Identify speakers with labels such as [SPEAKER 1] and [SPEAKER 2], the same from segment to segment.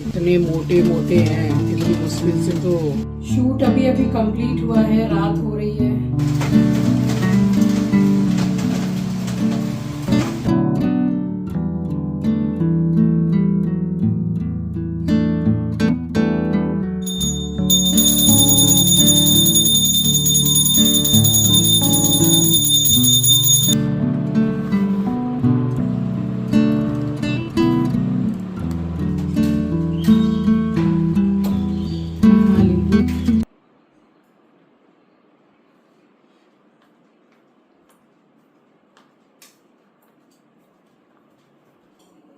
[SPEAKER 1] इतने मोटे मोटे हैं, इतनी मुश्किल से तो।
[SPEAKER 2] शूट अभी अभी कंप्लीट हुआ है, रात हो रही है।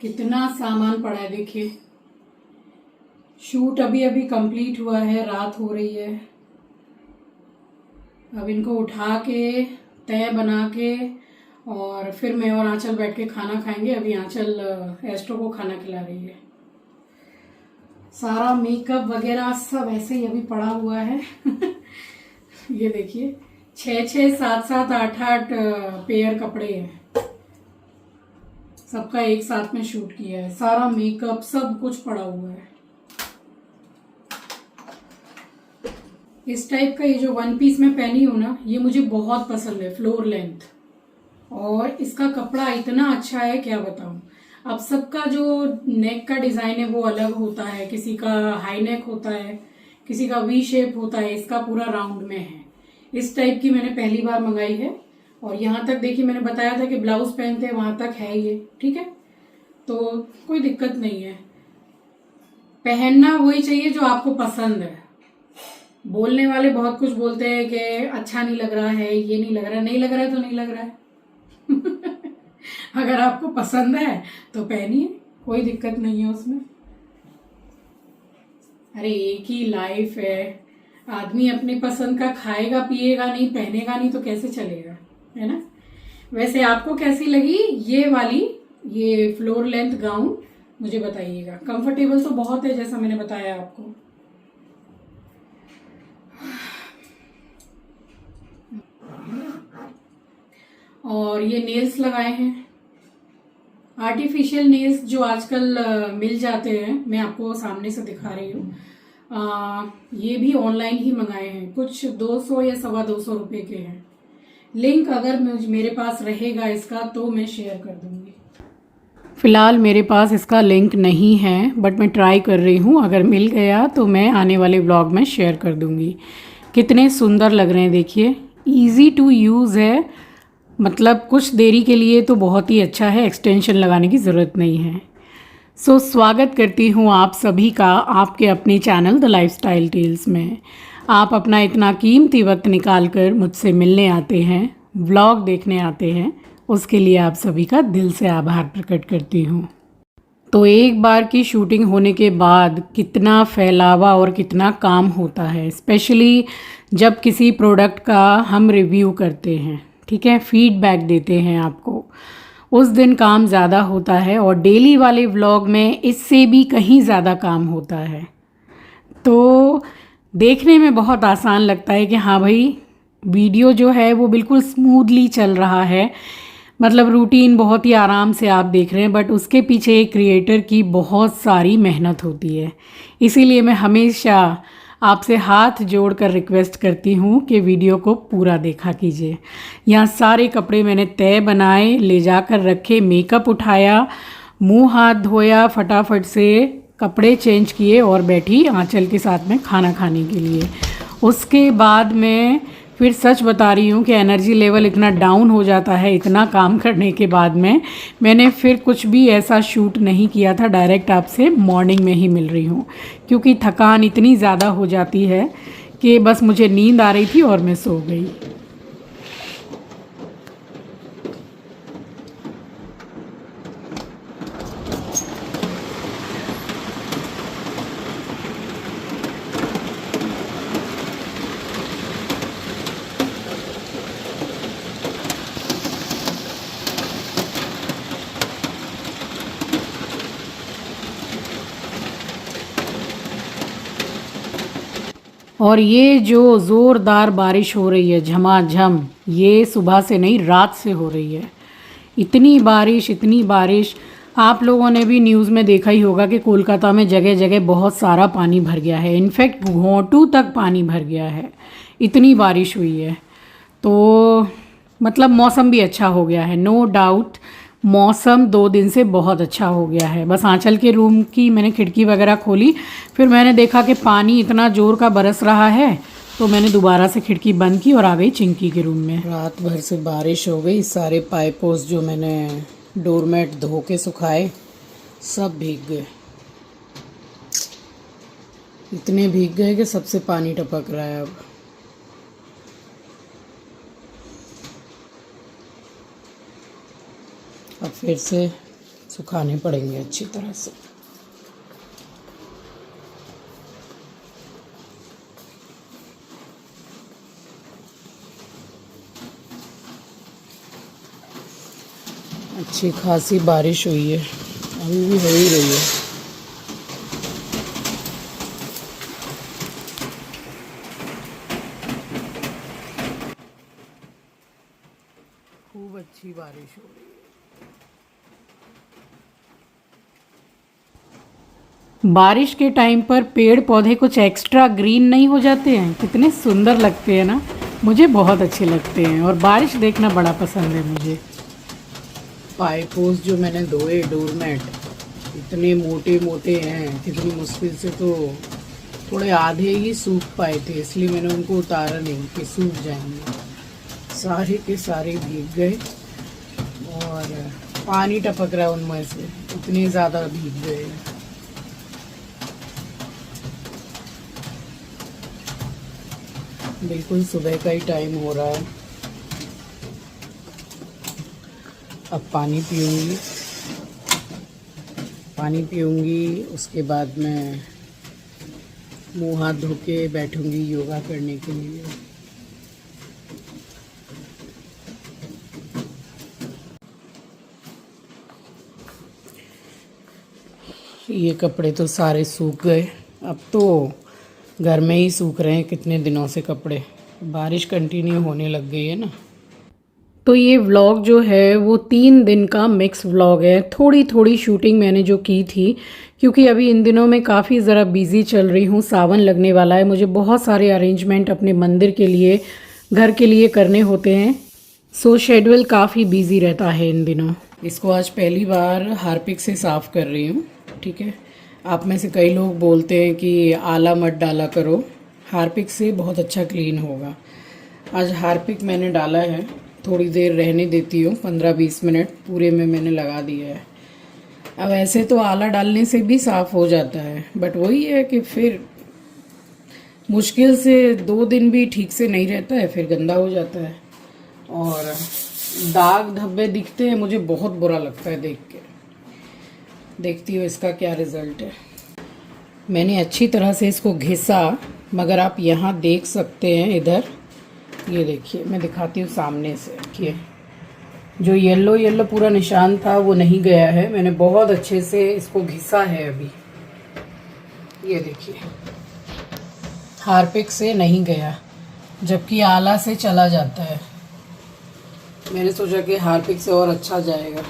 [SPEAKER 2] कितना सामान पड़ा है देखिए। शूट अभी अभी कंप्लीट हुआ है, रात हो रही है। अब इनको उठा के तय बना के और फिर मैं और आंचल बैठ के खाना खाएंगे। अभी आंचल एस्ट्रो को खाना खिला रही है। सारा मेकअप वगैरह सब ऐसे ही अभी पड़ा हुआ है। ये देखिए 6-6, 7-7, 8-8 पेयर कपड़े हैं। सबका एक साथ में शूट किया है। सारा मेकअप सब कुछ पड़ा हुआ है। इस टाइप का ये जो वन पीस मैं पहनी हूं ना, ये मुझे बहुत पसंद है, फ्लोर लेंथ। और इसका कपड़ा इतना अच्छा है क्या बताऊं। अब सबका जो नेक का डिजाइन है वो अलग होता है। किसी का हाई नेक होता है, किसी का वी शेप होता है। इसका पूरा राउंड में है। इस टाइप की मैंने पहली बार मंगाई है। और यहाँ तक देखिए, मैंने बताया था कि ब्लाउज पहनते हैं, वहां तक है ये, ठीक है। तो कोई दिक्कत नहीं है। पहनना वही चाहिए जो आपको पसंद है। बोलने वाले बहुत कुछ बोलते हैं कि अच्छा नहीं लग रहा है, ये नहीं लग रहा है। नहीं लग रहा है तो नहीं लग रहा है। अगर आपको पसंद है तो पहनिए, कोई दिक्कत नहीं है उसमें। अरे एक ही लाइफ है, आदमी अपनी पसंद का खाएगा पिएगा नहीं, पहनेगा नहीं तो कैसे चलेगा, है ना। वैसे आपको कैसी लगी ये वाली, ये फ्लोर लेंथ गाउन, मुझे बताइएगा। कंफर्टेबल तो बहुत है जैसा मैंने बताया आपको। और ये नेल्स लगाए हैं, आर्टिफिशियल नेल्स जो आजकल मिल जाते हैं। मैं आपको सामने से दिखा रही हूँ। ये भी ऑनलाइन ही मंगाए हैं। कुछ 200 या 225 रुपए के हैं। लिंक अगर मेरे पास रहेगा इसका तो मैं शेयर कर दूंगी। फिलहाल मेरे पास इसका लिंक नहीं है, बट मैं ट्राई कर रही हूँ। अगर मिल गया तो मैं आने वाले व्लॉग में शेयर कर दूंगी। कितने सुंदर लग रहे हैं देखिए। ईजी टू यूज़ है, मतलब कुछ देरी के लिए तो बहुत ही अच्छा है। एक्सटेंशन लगाने की ज़रूरत नहीं है। सो स्वागत करती हूँ आप सभी का आपके अपने चैनल द लाइफस्टाइल टेल्स में। आप अपना इतना कीमती वक्त निकाल कर मुझसे मिलने आते हैं, व्लॉग देखने आते हैं, उसके लिए आप सभी का दिल से आभार प्रकट करती हूँ। तो एक बार की शूटिंग होने के बाद कितना फैलावा और कितना काम होता है, स्पेशली जब किसी प्रोडक्ट का हम रिव्यू करते हैं, ठीक है, फीडबैक देते हैं आपको। उस दिन काम ज़्यादा होता है और डेली वाले व्लॉग में इससे भी कहीं ज़्यादा काम होता है। तो देखने में बहुत आसान लगता है कि हाँ भाई, वीडियो जो है वो बिल्कुल स्मूथली चल रहा है, मतलब रूटीन बहुत ही आराम से आप देख रहे हैं। बट उसके पीछे एक क्रिएटर की बहुत सारी मेहनत होती है। इसीलिए मैं हमेशा आपसे हाथ जोड़कर रिक्वेस्ट करती हूँ कि वीडियो को पूरा देखा कीजिए। यहाँ सारे कपड़े मैंने तय बनाए, ले जाकर रखे, मेकअप उठाया, मुंह हाथ धोया, फटाफट से कपड़े चेंज किए और बैठी आंचल के साथ में खाना खाने के लिए। उसके बाद मैं फिर सच बता रही हूँ कि एनर्जी लेवल इतना डाउन हो जाता है इतना काम करने के बाद में। मैंने फिर कुछ भी ऐसा शूट नहीं किया था, डायरेक्ट आपसे मॉर्निंग में ही मिल रही हूँ, क्योंकि थकान इतनी ज़्यादा हो जाती है कि बस मुझे नींद आ रही थी और मैं सो गई। और ये जो ज़ोरदार बारिश हो रही है झमाझम, ये सुबह से नहीं रात से हो रही है। इतनी बारिश, इतनी बारिश। आप लोगों ने भी न्यूज़ में देखा ही होगा कि कोलकाता में जगह जगह बहुत सारा पानी भर गया है। इनफैक्ट घोंटू तक पानी भर गया है, इतनी बारिश हुई है। तो मतलब मौसम भी अच्छा हो गया है, नो डाउट। मौसम 2 दिन से बहुत अच्छा हो गया है। बस आंचल के रूम की मैंने खिड़की वगैरह खोली, फिर मैंने देखा कि पानी इतना ज़ोर का बरस रहा है, तो मैंने दोबारा से खिड़की बंद की और आ गई चिंकी के रूम में। रात भर से बारिश हो गई, सारे पाइपोस जो मैंने डोरमेट धो के सुखाए सब भीग गए। इतने भीग गए कि सबसे पानी टपक रहा है। अब फिर से सुखाने पड़ेंगे अच्छी तरह से। अच्छी खासी बारिश हुई है, अभी भी हो ही रही है। खूब अच्छी बारिश हो रही है। बारिश के टाइम पर पेड़ पौधे कुछ एक्स्ट्रा ग्रीन नहीं हो जाते हैं? कितने सुंदर लगते हैं ना, मुझे बहुत अच्छे लगते हैं और बारिश देखना बड़ा पसंद है मुझे। पाइपोस जो मैंने धोए डोरमेट इतने मोटे मोटे हैं, कितनी मुश्किल से तो थोड़े आधे ही सूख पाए थे, इसलिए मैंने उनको उतारा नहीं कि सूख जाएंगे। सारे के सारे भीग गए और पानी टपक रहा है उनमें से, इतने ज़्यादा भीग गए। बिल्कुल सुबह का ही टाइम हो रहा है। अब पानी पीऊँगी, उसके बाद मैं मुँह हाथ धो के बैठूँगी योगा करने के लिए। ये कपड़े तो सारे सूख गए, अब तो घर में ही सूख रहे हैं कितने दिनों से कपड़े, बारिश कंटिन्यू होने लग गई है ना। तो ये व्लॉग जो है वो 3 दिन का मिक्स व्लॉग है। थोड़ी थोड़ी शूटिंग मैंने जो की थी, क्योंकि अभी इन दिनों में काफ़ी ज़रा बिज़ी चल रही हूँ, सावन लगने वाला है, मुझे बहुत सारे अरेंजमेंट अपने मंदिर के लिए, घर के लिए करने होते हैं। सो शेड्यूल काफ़ी बिज़ी रहता है इन दिनों। इसको आज पहली बार हार्पिक से साफ़ कर रही हूँ, ठीक है। आप में से कई लोग बोलते हैं कि आला मत डाला करो, हार्पिक से बहुत अच्छा क्लीन होगा। आज हार्पिक मैंने डाला है, थोड़ी देर रहने देती हूँ, 15-20 मिनट पूरे में मैंने लगा दिया है। अब ऐसे तो आला डालने से भी साफ़ हो जाता है, बट वही है कि फिर मुश्किल से 2 दिन भी ठीक से नहीं रहता है, फिर गंदा हो जाता है और दाग धब्बे दिखते हैं, मुझे बहुत बुरा लगता है देख के। देखती हूँ इसका क्या रिज़ल्ट है। मैंने अच्छी तरह से इसको घिसा, मगर आप यहाँ देख सकते हैं, इधर ये देखिए, मैं दिखाती हूँ सामने से। देखिए जो येलो येलो पूरा निशान था वो नहीं गया है, मैंने बहुत अच्छे से इसको घिसा है अभी। ये देखिए हार्पिक से नहीं गया, जबकि आला से चला जाता है। मैंने सोचा कि हार्पिक से और अच्छा जाएगा।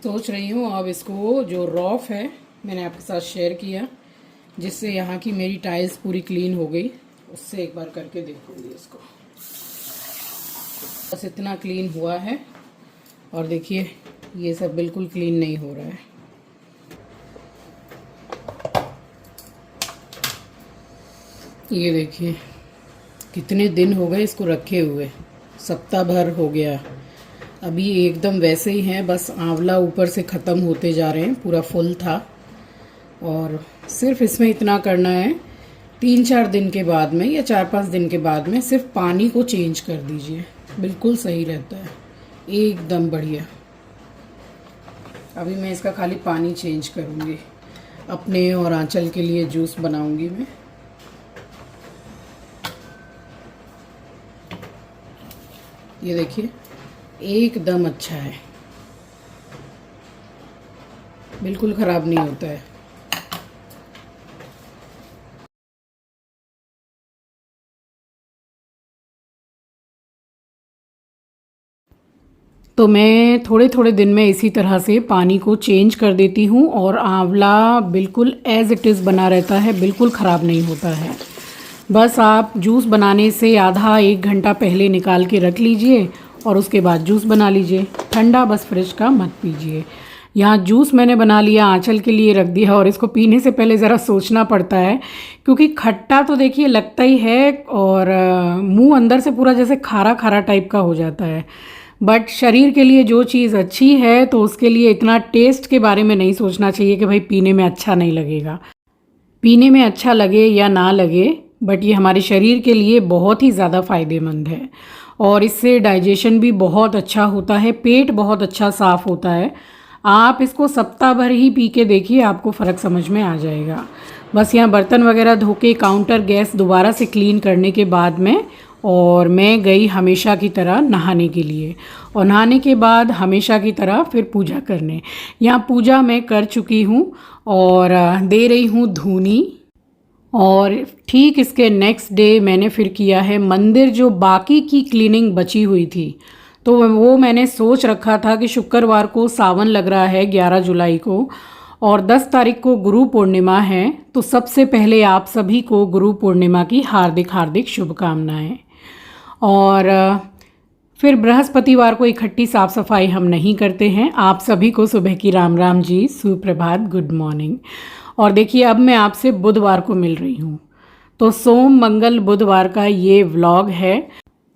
[SPEAKER 2] सोच रही हूँ अब इसको, जो रॉफ है मैंने आपके साथ शेयर किया, जिससे यहाँ की मेरी टाइल्स पूरी क्लीन हो गई, उससे एक बार करके देखूँगी इसको। बस इतना क्लीन हुआ है और देखिए ये सब बिल्कुल क्लीन नहीं हो रहा है। ये देखिए कितने दिन हो गए इसको रखे हुए, सप्ताह भर हो गया। अभी एकदम वैसे ही हैं, बस आंवला ऊपर से ख़त्म होते जा रहे हैं, पूरा फुल था। और सिर्फ इसमें इतना करना है, 3-4 दिन के बाद में या 4-5 दिन के बाद में सिर्फ पानी को चेंज कर दीजिए, बिल्कुल सही रहता है, एकदम बढ़िया। अभी मैं इसका खाली पानी चेंज करूँगी, अपने और आंचल के लिए जूस बनाऊँगी मैं।
[SPEAKER 1] ये देखिए एकदम अच्छा है, बिल्कुल ख़राब नहीं होता है। तो मैं थोड़े थोड़े दिन में इसी तरह से पानी को चेंज कर देती हूँ और आंवला बिल्कुल एज़ इट इज़ बना रहता है, बिल्कुल ख़राब नहीं होता है। बस आप जूस बनाने से आधा एक घंटा पहले निकाल के रख लीजिए और उसके बाद जूस बना लीजिए। ठंडा बस फ्रिज का मत पीजिए। यहाँ जूस मैंने बना लिया, आंचल के लिए रख दिया और इसको पीने से पहले ज़रा सोचना पड़ता है, क्योंकि खट्टा तो देखिए लगता ही है और मुंह अंदर से पूरा जैसे खारा खारा टाइप का हो जाता है। बट शरीर के लिए जो चीज़ अच्छी है तो उसके लिए इतना टेस्ट के बारे में नहीं सोचना चाहिए कि भाई पीने में अच्छा नहीं लगेगा। पीने में अच्छा लगे या ना लगे, बट ये हमारे शरीर के लिए बहुत ही ज़्यादा फ़ायदेमंद है और इससे डाइजेशन भी बहुत अच्छा होता है, पेट बहुत अच्छा साफ़ होता है। आप इसको सप्ताह भर ही पी के देखिए, आपको फ़र्क समझ में आ जाएगा। बस यहाँ बर्तन वगैरह धो के काउंटर गैस दोबारा से क्लीन करने के बाद में और मैं गई हमेशा की तरह नहाने के लिए और नहाने के बाद हमेशा की तरह फिर पूजा करने। यहाँ पूजा मैं कर चुकी हूँ और दे रही हूँ धूनी। और ठीक इसके नेक्स्ट डे मैंने फिर किया है मंदिर जो बाकी की क्लीनिंग बची हुई थी। तो वो मैंने सोच रखा था कि शुक्रवार को सावन लग रहा है 11 जुलाई को और 10 तारीख को गुरु पूर्णिमा है। तो सबसे पहले आप सभी को गुरु पूर्णिमा की हार्दिक हार्दिक शुभकामनाएं। और फिर बृहस्पतिवार को इकट्ठी साफ़ सफाई हम नहीं करते हैं। आप सभी को सुबह की राम राम जी, सुप्रभात, गुड मॉर्निंग। और देखिए अब मैं आपसे बुधवार को मिल रही हूँ, तो सोम मंगल बुधवार का ये व्लॉग है।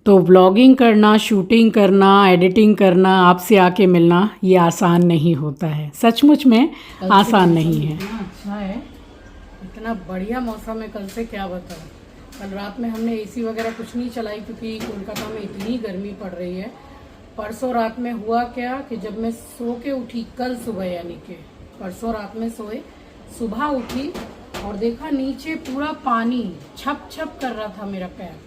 [SPEAKER 1] तो व्लॉगिंग करना, शूटिंग करना, एडिटिंग करना, आपसे आके मिलना ये आसान नहीं होता है, सचमुच में आसान नहीं है। इतना अच्छा है, इतना बढ़िया मौसम है, कल से क्या बताऊँ। कल रात में हमने एसी वगैरह कुछ नहीं चलाई क्योंकि कोलकाता में इतनी गर्मी पड़ रही है। परसों रात में हुआ क्या कि जब मैं सो के उठी, कल सुबह यानी कि परसों रात में सोए, सुबह उठी और देखा नीचे पूरा पानी छप छप कर रहा था मेरा पैर।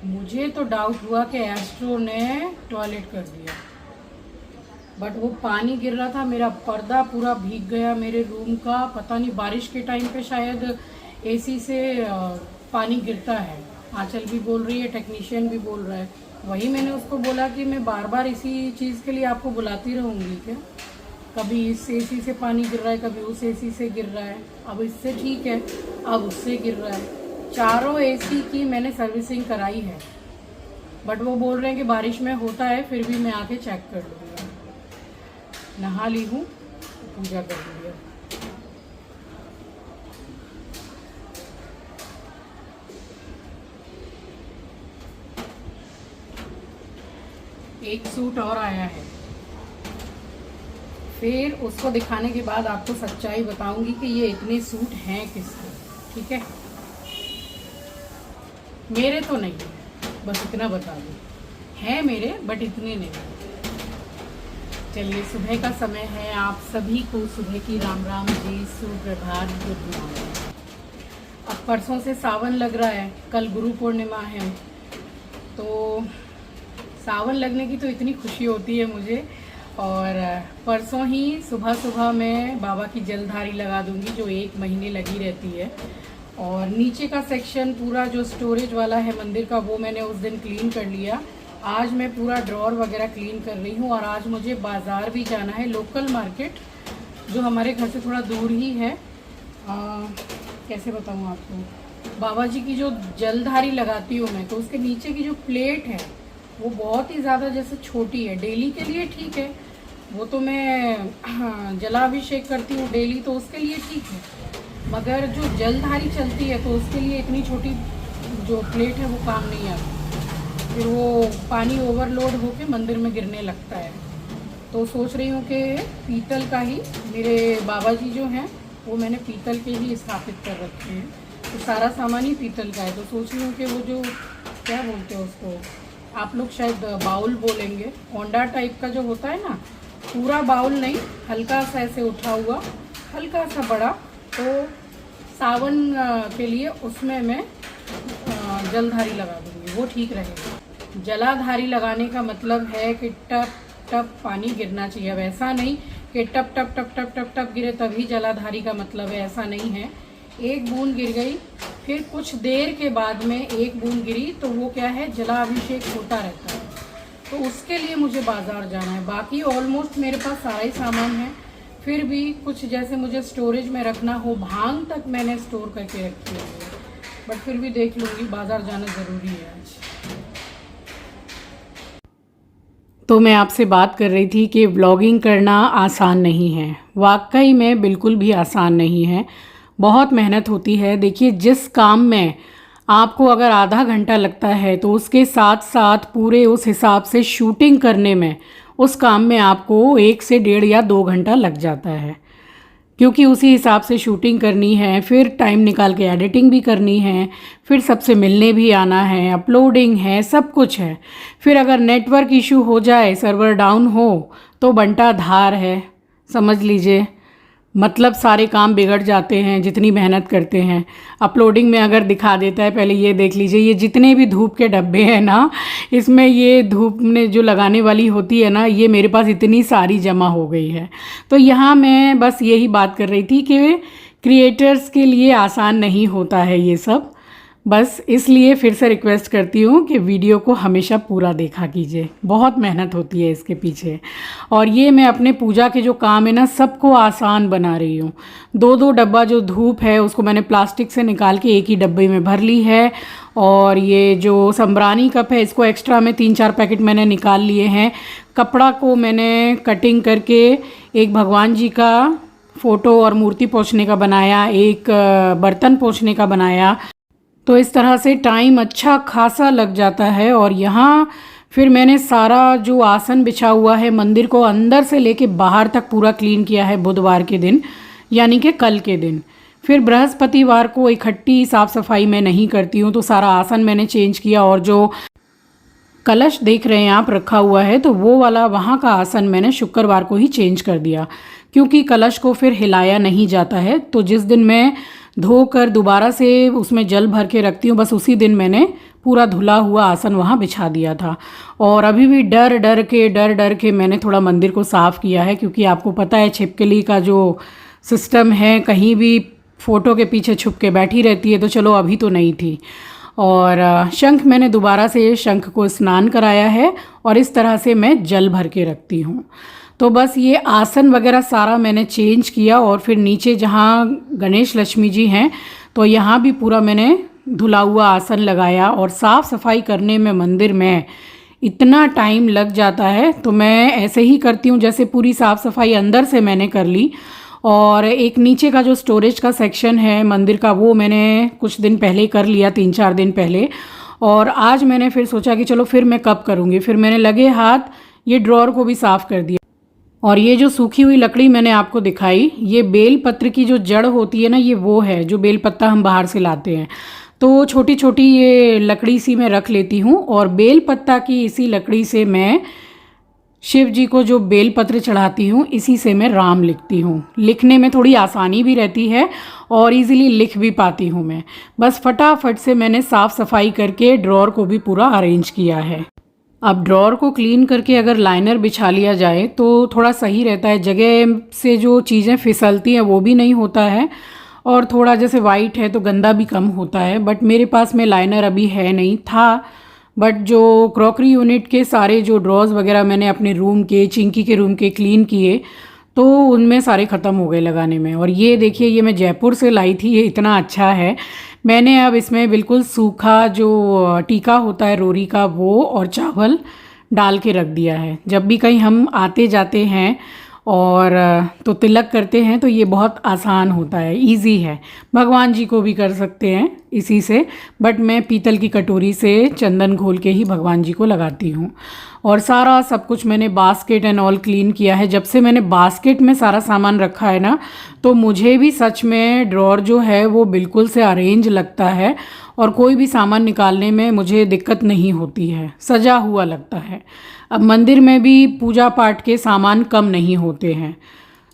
[SPEAKER 1] मुझे तो डाउट हुआ कि एस्ट्रो ने टॉयलेट कर दिया, बट वो पानी गिर रहा था, मेरा पर्दा पूरा भीग गया मेरे रूम का। पता नहीं बारिश के टाइम पे शायद एसी से पानी गिरता है। आंचल भी बोल रही है, टेक्नीशियन भी बोल रहा है। वही मैंने उसको बोला कि मैं बार बार इसी चीज़ के लिए आपको बुलाती रहूँगी क्या? कभी इस एसी से पानी गिर रहा है, कभी उस एसी से गिर रहा है। अब इससे ठीक है, अब उससे गिर रहा है। चारों एसी की मैंने सर्विसिंग कराई है, बट वो बोल रहे हैं कि बारिश में होता है, फिर भी मैं आके चेक कर लूँगा। नहा ली हूँ, पूजा कर लूँगा। एक सूट और आया है, फिर उसको दिखाने के बाद आपको सच्चाई बताऊंगी कि ये इतने सूट हैं किसके। ठीक है, मेरे तो नहीं है, बस इतना बता दूं, हैं मेरे बट इतने नहीं। चलिए, सुबह का समय है, आप सभी को सुबह की राम राम जी, सुप्रभात, गुड मॉर्निंग। अब परसों से सावन लग रहा है, कल गुरु पूर्णिमा है, तो सावन लगने की तो इतनी खुशी होती है मुझे। और परसों ही सुबह सुबह मैं बाबा की जलधारी लगा दूंगी, जो 1 महीने लगी रहती है। और नीचे का सेक्शन पूरा जो स्टोरेज वाला है मंदिर का, वो मैंने उस दिन क्लीन कर लिया। आज मैं पूरा ड्रॉर वगैरह क्लीन कर रही हूँ और आज मुझे बाज़ार भी जाना है, लोकल मार्केट जो हमारे घर से थोड़ा दूर ही है। कैसे बताऊँ आपको, बाबा जी की जो जलधारी लगाती हूँ मैं, तो उसके नीचे की जो प्लेट है वो बहुत ही ज़्यादा जैसे छोटी है। डेली के लिए ठीक है, वो तो मैं जलाभिषेक करती हूँ डेली, तो उसके लिए ठीक है, मगर जो जलधारी चलती है तो उसके लिए इतनी छोटी जो प्लेट है वो काम नहीं आती, फिर वो पानी ओवरलोड होके मंदिर में गिरने लगता है। तो सोच रही हूँ कि पीतल का ही, मेरे बाबा जी जो हैं वो मैंने पीतल के ही स्थापित कर रखे हैं, तो सारा सामान ही पीतल का है। तो सोच रही हूँ कि वो जो क्या बोलते हैं उसको, आप लोग शायद बाउल बोलेंगे, होंडा टाइप का जो होता है ना, पूरा बाउल नहीं, हल्का सा ऐसे उठा हुआ, हल्का सा बड़ा, तो सावन के लिए उसमें मैं जलधारी लगा दूंगी, वो ठीक रहेगा।
[SPEAKER 2] जलाधारी लगाने का मतलब है कि टप टप पानी गिरना चाहिए। अब ऐसा नहीं कि टप टप टप टप टप टप गिरे तभी जलाधारी का मतलब है, ऐसा नहीं है। एक बूंद गिर गई, फिर कुछ देर के बाद में एक बूंद गिरी तो वो क्या है, जलाभिषेक होता रहता है। तो उसके लिए मुझे बाज़ार जाना है। बाकी ऑलमोस्ट मेरे पास सारा ही सामान है, फिर भी कुछ जैसे मुझे स्टोरेज में रखना हो, भांग तक मैंने स्टोर करके रखी है, बट फिर भी देख लूँगी, बाज़ार जाना ज़रूरी है आज।
[SPEAKER 1] तो मैं आपसे बात कर रही थी कि व्लॉगिंग करना आसान नहीं है। वाकई में बिल्कुल भी आसान नहीं है, बहुत मेहनत होती है। देखिए, जिस काम में आपको अगर आधा घंटा लगता है तो उसके साथ साथ पूरे उस हिसाब से शूटिंग करने में, उस काम में आपको 1 से 1.5 या 2 घंटा लग जाता है, क्योंकि उसी हिसाब से शूटिंग करनी है, फिर टाइम निकाल के एडिटिंग भी करनी है, फिर सबसे मिलने भी आना है, अपलोडिंग है, सब कुछ है। फिर अगर नेटवर्क इशू हो जाए, सर्वर डाउन हो, तो बंटा धार है, समझ लीजिए। मतलब सारे काम बिगड़ जाते हैं जितनी मेहनत करते हैं। अपलोडिंग में अगर दिखा देता है, पहले ये देख लीजिए, ये जितने भी धूप के डब्बे हैं ना, इसमें ये धूप में जो लगाने वाली होती है ना, ये मेरे पास इतनी सारी जमा हो गई है। तो यहाँ मैं बस यही बात कर रही थी कि क्रिएटर्स के लिए आसान नहीं होता है ये सब। बस इसलिए फिर से रिक्वेस्ट करती हूँ कि वीडियो को हमेशा पूरा देखा कीजिए, बहुत मेहनत होती है इसके पीछे। और ये मैं अपने पूजा के जो काम है ना, सबको आसान बना रही हूँ। 2-2 डब्बा जो धूप है उसको मैंने प्लास्टिक से निकाल के एक ही डब्बे में भर ली है। और ये जो संब्रानी कप है, इसको एक्स्ट्रा में 3-4 पैकेट मैंने निकाल लिए हैं। कपड़ा को मैंने कटिंग करके एक भगवान जी का फ़ोटो और मूर्ति पोंछने का बनाया, एक बर्तन पोंछने का बनाया। तो इस तरह से टाइम अच्छा खासा लग जाता है। और यहाँ फिर मैंने सारा जो आसन बिछा हुआ है मंदिर को अंदर से लेके बाहर तक पूरा क्लीन किया है बुधवार के दिन, यानी कि कल के दिन। फिर बृहस्पतिवार को इकट्ठी साफ़ सफाई मैं नहीं करती हूँ, तो सारा आसन मैंने चेंज किया। और जो कलश देख रहे हैं आप रखा हुआ है, तो वो वाला वहाँ का आसन मैंने शुक्रवार को ही चेंज कर दिया, क्योंकि कलश को फिर हिलाया नहीं जाता है। तो जिस दिन मैं धोकर दोबारा से उसमें जल भर के रखती हूँ, बस उसी दिन मैंने पूरा धुला हुआ आसन वहाँ बिछा दिया था। और अभी भी डर डर के मैंने थोड़ा मंदिर को साफ़ किया है, क्योंकि आपको पता है छिपकली का जो सिस्टम है, कहीं भी फ़ोटो के पीछे छुप के बैठी रहती है। तो चलो, अभी तो नहीं थी। और शंख मैंने दोबारा से शंख को स्नान कराया है, और इस तरह से मैं जल भर के रखती हूँ। तो बस ये आसन वगैरह सारा मैंने चेंज किया। और फिर नीचे जहाँ गणेश लक्ष्मी जी हैं, तो यहाँ भी पूरा मैंने धुला हुआ आसन लगाया। और साफ़ सफाई करने में मंदिर में इतना टाइम लग जाता है, तो मैं ऐसे ही करती हूँ जैसे पूरी साफ़ सफाई अंदर से मैंने कर ली। और एक नीचे का जो स्टोरेज का सेक्शन है मंदिर का, वो मैंने कुछ दिन पहले कर लिया, 3-4 दिन पहले। और आज मैंने फिर सोचा कि चलो फिर मैं कब करूँगी, फिर मैंने लगे हाथ ये ड्रॉर को भी साफ़ कर दिया। और ये जो सूखी हुई लकड़ी मैंने आपको दिखाई, ये बेल पत्र की जो जड़ होती है ना, ये वो है जो बेल पत्ता हम बाहर से लाते हैं। तो छोटी छोटी ये लकड़ी सी मैं रख लेती हूँ, और बेल पत्ता की इसी लकड़ी से मैं शिव जी को जो बेल पत्र चढ़ाती हूँ, इसी से मैं राम लिखती हूँ। लिखने में थोड़ी आसानी भी रहती है और इजीली लिख भी पाती हूँ मैं। बस फटाफट से मैंने साफ़ सफाई करके ड्रॉर को भी पूरा अरेंज किया है। अब ड्रॉर को क्लीन करके अगर लाइनर बिछा लिया जाए तो थोड़ा सही रहता है, जगह से जो चीज़ें फिसलती हैं वो भी नहीं होता है, और थोड़ा जैसे वाइट है तो गंदा भी कम होता है। बट मेरे पास में लाइनर अभी है नहीं था, बट जो क्रॉकरी यूनिट के सारे जो ड्रॉर्स वगैरह मैंने अपने रूम के, चिंकी के रूम के क्लीन किए, तो उनमें सारे ख़त्म हो गए लगाने में। और ये देखिए, ये मैं जयपुर से लाई थी, ये इतना अच्छा है। मैंने अब इसमें बिल्कुल सूखा जो टीका होता है रोरी का, वो और चावल डाल के रख दिया है। जब भी कहीं हम आते जाते हैं और तो तिलक करते हैं, तो ये बहुत आसान होता है, इजी है। भगवान जी को भी कर सकते हैं इसी से, बट मैं पीतल की कटोरी से चंदन घोल के ही भगवान जी को लगाती हूँ। और सारा सब कुछ मैंने बास्केट एंड ऑल क्लीन किया है। जब से मैंने बास्केट में सारा सामान रखा है ना, तो मुझे भी सच में ड्रॉर जो है वो बिल्कुल से अरेंज लगता है, और कोई भी सामान निकालने में मुझे दिक्कत नहीं होती है, सजा हुआ लगता है। अब मंदिर में भी पूजा पाठ के सामान कम नहीं होते हैं,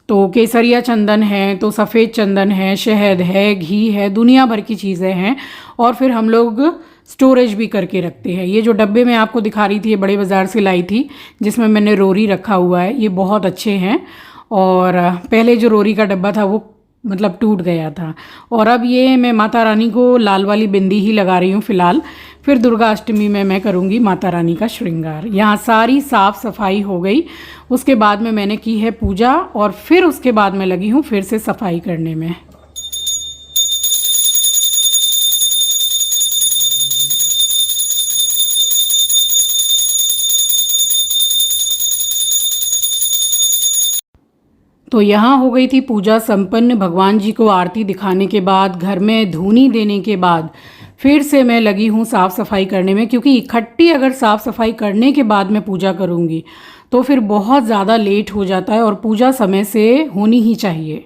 [SPEAKER 1] तो केसरिया चंदन है, तो सफ़ेद चंदन है, शहद है, घी है, दुनिया भर की चीज़ें हैं। और फिर हम लोग स्टोरेज भी करके रखते हैं। ये जो डब्बे मैं आपको दिखा रही थी, ये बड़े बाज़ार से लाई थी, जिसमें मैंने रोरी रखा हुआ है, ये बहुत अच्छे हैं। और पहले जो रोरी का डब्बा था वो मतलब टूट गया था। और अब ये मैं माता रानी को लाल वाली बिंदी ही लगा रही हूँ फ़िलहाल। फिर दुर्गा अष्टमी में मैं करूँगी माता रानी का श्रृंगार। यहाँ सारी साफ़ सफाई हो गई, उसके बाद में मैंने की है पूजा, और फिर उसके बाद मैं लगी हूँ फिर से सफाई करने में। तो यहाँ हो गई थी पूजा संपन्न। भगवान जी को आरती दिखाने के बाद, घर में धूनी देने के बाद, फिर से मैं लगी हूँ साफ़ सफाई करने में, क्योंकि इकट्ठी अगर साफ़ सफाई करने के बाद मैं पूजा करूँगी तो फिर बहुत ज़्यादा लेट हो जाता है, और पूजा समय से होनी ही चाहिए।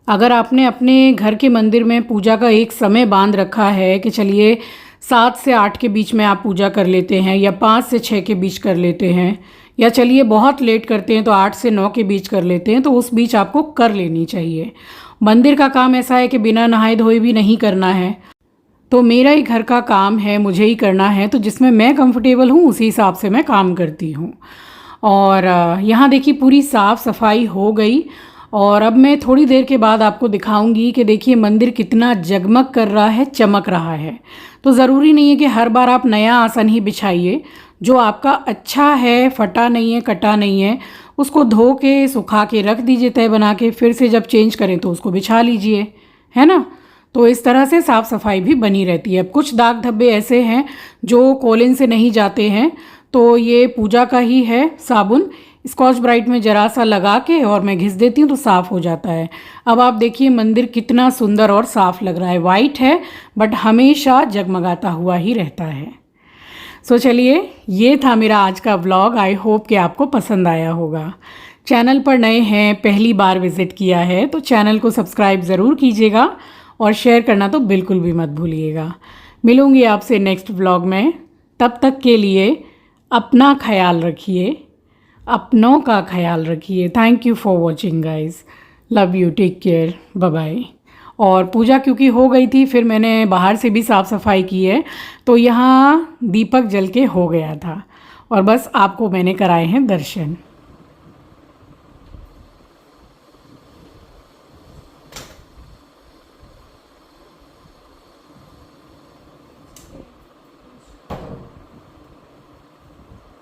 [SPEAKER 1] अगर आपने अपने घर के मंदिर में पूजा का एक समय बांध रखा है कि चलिए 7 से 8 के बीच में आप पूजा कर लेते हैं, या 5 से 6 के बीच कर लेते हैं, या चलिए बहुत लेट करते हैं तो 8 से 9 के बीच कर लेते हैं, तो उस बीच आपको कर लेनी चाहिए। मंदिर का काम ऐसा है कि बिना नहाए धोए भी नहीं करना है, तो मेरा ही घर का काम है, मुझे ही करना है, तो जिसमें मैं कंफर्टेबल हूँ उसी हिसाब से मैं काम करती हूँ। और यहाँ देखिए पूरी साफ़ सफाई हो गई, और अब मैं थोड़ी देर के बाद आपको दिखाऊंगी कि देखिए मंदिर कितना जगमग कर रहा है, चमक रहा है। तो ज़रूरी नहीं है कि हर बार आप नया आसन ही बिछाइए। जो आपका अच्छा है, फटा नहीं है, कटा नहीं है, उसको धो के सुखा के रख दीजिए तय बना के, फिर से जब चेंज करें तो उसको बिछा लीजिए, है ना। तो इस तरह से साफ़ सफाई भी बनी रहती है। अब कुछ दाग धब्बे ऐसे हैं जो कोलिन से नहीं जाते हैं, तो ये पूजा का ही है साबुन, स्कॉच ब्राइट में ज़रा सा लगा के और मैं घिस देती हूँ तो साफ़ हो जाता है। अब आप देखिए मंदिर कितना सुंदर और साफ़ लग रहा है। वाइट है बट हमेशा जगमगाता हुआ ही रहता है। सो चलिए, ये था मेरा आज का व्लॉग। आई होप कि आपको पसंद आया होगा। चैनल पर नए हैं, पहली बार विज़िट किया है, तो चैनल को सब्सक्राइब ज़रूर कीजिएगा, और शेयर करना तो बिल्कुल भी मत भूलिएगा। मिलूँगी आपसे नेक्स्ट व्लॉग में। तब तक के लिए अपना ख्याल रखिए, अपनों का ख्याल रखिए। Thank you for watching guys. Love you, take care, bye bye. और पूजा क्योंकि हो गई थी, फिर मैंने बाहर से भी साफ़ सफाई की है, तो यहाँ दीपक जल के हो गया था, और बस आपको मैंने कराए हैं दर्शन।